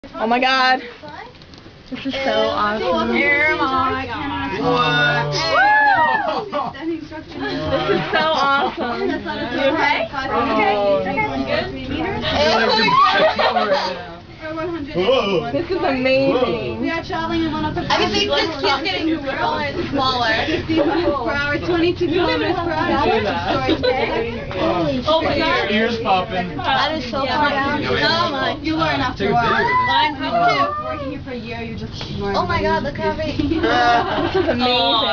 Oh my god. This is so awesome. Oh my god. What? This is so awesome. You okay? This is amazing. We are traveling in one of the I can think this keeps getting smaller and smaller. 50 miles per hour, 22 kilometers per hour. Oh my god. Ears popping. That is so far down. Oh my. You learn after a while. Mine too. Working here for a year, you just learn. Oh my god, look how big. This is amazing.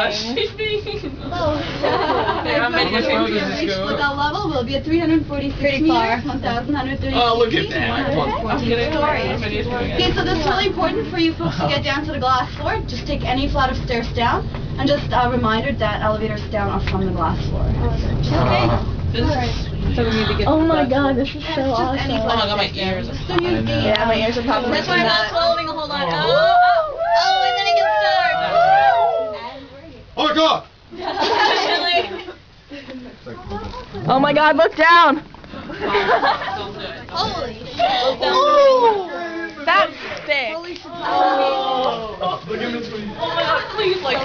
With that level, we'll be at 346 meters, 1,136 Oh, look at feet, that. 114 stories. Okay, so this is really important for you folks to get down to the glass floor. Just take any flight of stairs down, and just a reminder that elevators down are from the glass floor. Okay. So we need to get oh my god, this is so Just awesome. any flight of stairs down. So use the Yeah, my ears are popping. That's why I'm not swallowing a whole lot. Oh, and then it gets dark. Oh my god! Oh my god, look down. Holy shit. Oh, that's sick. Oh, look at this one. Oh my god, please, look.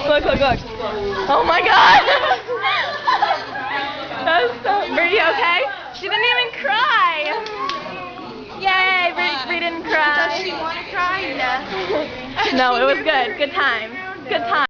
Oh my god. That's so, Bree, you okay? She didn't even cry. Yay, Bree didn't cry. Does she want to cry? No, it was good. Good time. Good time.